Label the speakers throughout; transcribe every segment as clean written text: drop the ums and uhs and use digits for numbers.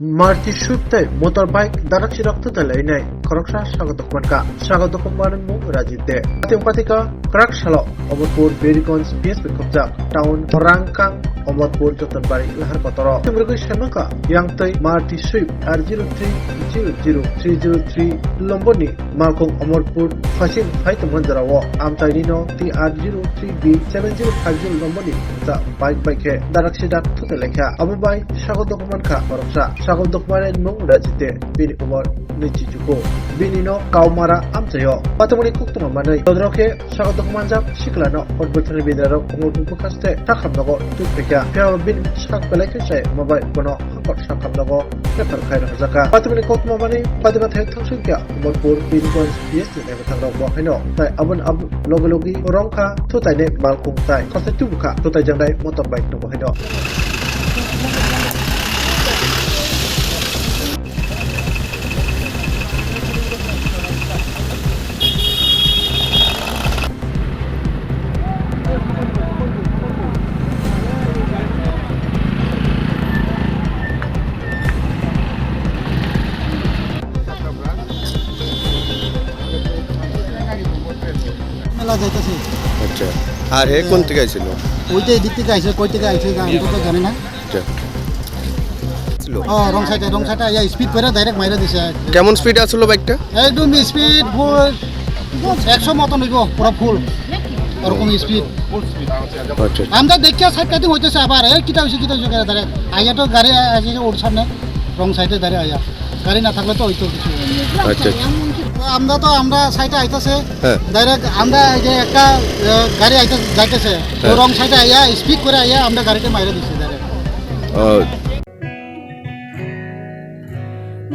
Speaker 1: Marti Shupte, motorbike, Darachi Roctotalene, Koroksa, Sagotomanka, Sagotoman, Rajite, Atimpatica, Krakshalo, Omopur, Bericons, PS Bikobja, Town, Rankang, Omopur, Jotanbari, Harkotoro, Timurgo Shamaka, Young Toy, Marti Shup, R0300303, Lomboni, Malcolm Omorpur, Fashim, Haitamanzarawa, Amtaino, TR03B7050 Lomboni, the bike bike, Darakshida, Tuteleka, Abubai, Sagotomanka, Koroksa. Sagol dokmane mung rajite bini umar nichi juko bini no kaumara amchayo patamuni kuktuma manai todroke sagol dokmanjak siklano odbotani bidaro umur bukaste takhamnago tupeka pya bin sak belake sai mobile kono hakot sakamnago pepar khaira hazaka patamuni kuktuma mani padima thai thosingya umurpur binikon yes ne batangro bo haino tai abun ab logologi rongka thutaine malkung tai khase tubuka thutai jangdai motorbike no bo haino
Speaker 2: যাইতেছে
Speaker 3: আচ্ছা আর হে কোন থেকে আইছিল
Speaker 2: ওইটা এদিক থেকে আইছে কই থেকে আইছে আমি তো জানি না
Speaker 3: আচ্ছা ছিল
Speaker 2: রং সাইডে আইয়া স্পিড করে ডাইরেক্ট মাইরা দিছে
Speaker 3: কেমন স্পিড আসলো বাইকটা
Speaker 2: একদম স্পিড ফুল 100 মতন হইব পুরো ফুল এরকম স্পিড
Speaker 3: আচ্ছা
Speaker 2: আমরা দেখিয়া সাইড কাটি হইতেছে আবার এই কিটা হইছে দাঁড়ায় আইয়া তো গাড়ি আছে ওর সামনে রং সাইডে দাঁড়ায় আইয়া গাড়ি না থাকলে তো হইতো কিছু
Speaker 3: আচ্ছা
Speaker 2: আমরা সাইডে আইতাছে ডাইরেক্ট আমরা যে একটা গাড়ি যাইতেছে রং সাইডে আইয়া স্পিড করে আইয়া আমরা গাড়িটা মাইরা দিছি ডাইরেক্ট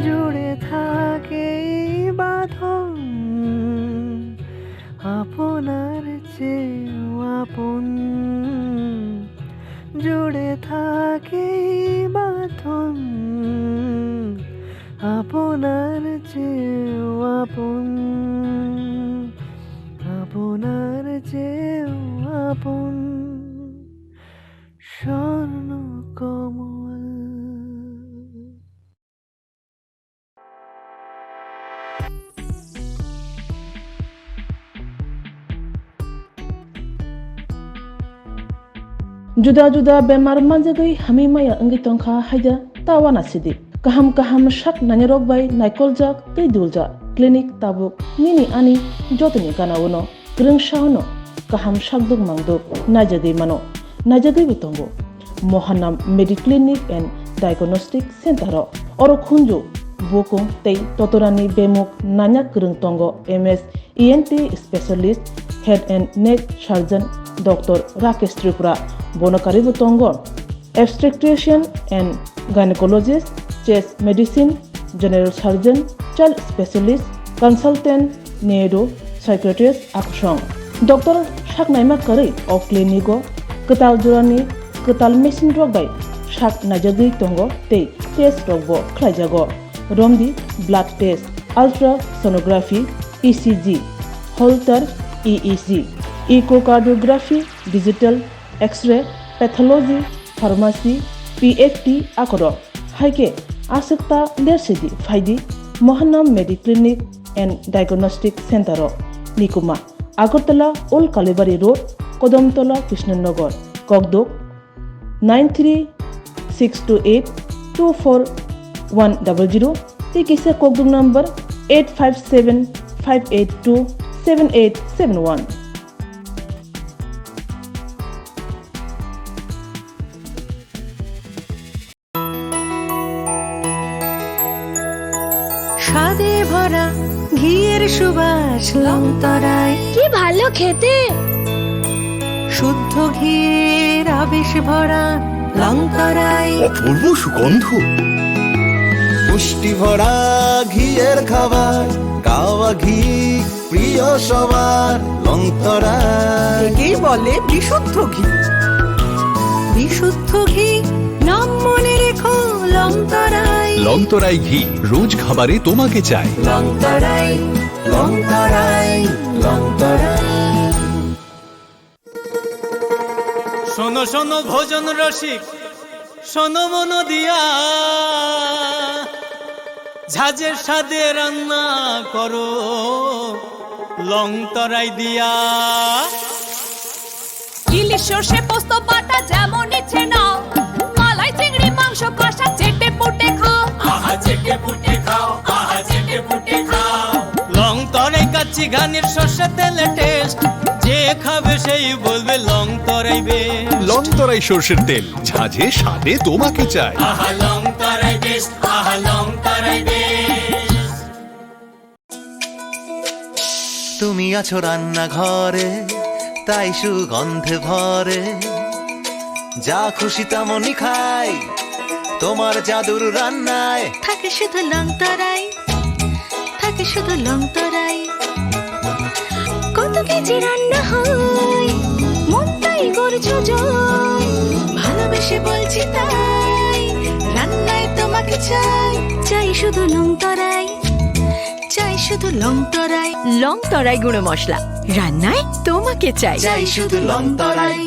Speaker 4: জুড়ে থাকে বাঁধন আপনার চেয়েও আপন জুড়ে থাকে বাঁধন আপনার চেয়েও আপন আপনার চেয়েও আপন স্বর্ণ কমল
Speaker 5: Juda bemar manjagai hami maya angi tongkha haida tawana sidi kaham shak nanyarok bai naikolja tei dulja clinic tabuk nini ani jotni kanawono greng shauno kaham shakduk mangduk najagai mano najagai bitongo Mohanam Mediclinic and Diagnostic Center oro khunju bokong tei totorani bemuk nanya greng tongo MS ENT specialist head and neck surgeon Dr. Rakesh Tripura Bonakari Butongo, obstetrician and gynecologist, chest medicine, general surgeon, child specialist, consultant, neuro, psychiatrist, aksong. Dr. Shaknaima Kari of Clinico, Ketal Jurani, Ketal Machine Drogbai, Shak Najagi Tongo, Te, Test Rogbo, Klajago, Romdi, blood test, ultrasonography, ECG, Holter, EEG, echocardiography, digital, X-ray, pathology, pharmacy, PFT, akoro. Haike asakta lersidi faidi Mohanam Mediclinic and Diagnostic Center Nikuma Agartala Old Kalibari Road Kodamtola Krishnanagar Kogdok 9362824100 Tikisa Kogdok number 8575827871
Speaker 4: স্বাদে ভরা ঘিয়ের সুবাস লংতরায়
Speaker 6: কি ভালো খেতে
Speaker 4: শুদ্ধ ঘিয়ের আবেশ ভরা লংতরায়
Speaker 7: অপূর্ব সুগন্ধ পুষ্টি ভরা ঘিয়ের খাবার গাওয়া ঘি প্রিয় সবার লংতরায়
Speaker 4: একেই বলে বিশুদ্ধ ঘি বিশুদ্ধ ঘি নাম মনে রেখো লংতরায়
Speaker 8: লংতরাই ঘি রোজ খাবারে তোমাকে চাই
Speaker 4: লংতরায় লংতরায় লংতরায়
Speaker 9: শোনো শোনো ভোজন রসিক শোনো মন দিয়া
Speaker 6: ঝাঁঝের সাদে রান্না করো লং তরাই দিয়া।
Speaker 9: ইলিশ সর্ষে পোস্ত বাটা যেমন ইচ্ছে নাও, মালাই চিংড়ি মাংস কষা চেটে পুটে খাও,
Speaker 6: আহা চেটে পুটে খাও, আহা চেটে পুটে খাও। লং তরাই কাচ্চি ঘানির সর্ষে তেলে টেস্ট, যে খাবে সেই বলবে লং তরাই বেশ।
Speaker 8: লং তরাই সর্ষের তেল, ঝাঁঝে স্বাদে তোমাকে চাই।
Speaker 6: আহা লং তরাই বেশ, আহা লং তরাই বেশ।
Speaker 7: তুমি আছো রান্নাঘরে, তাই সুগন্ধে ভরে, যা খুশি তেমনই খাই তোমার জাদুর রান্নায়।
Speaker 4: থাকে শুধু লং তরাই, থাকে শুধু লং তরাই। কত কেজি রান্না হয়, মন তাই করছো জয়। ভালোবেসে বলছি তাই, রান্নায় তোমাকে চাই। চাই শুধু লং তরাই, চাই শুধু লং তরাই।
Speaker 9: লং তরাই গুঁড়ো মশলা, রান্নায় তোমাকে চাই।
Speaker 4: চাই শুধু লং তরাই।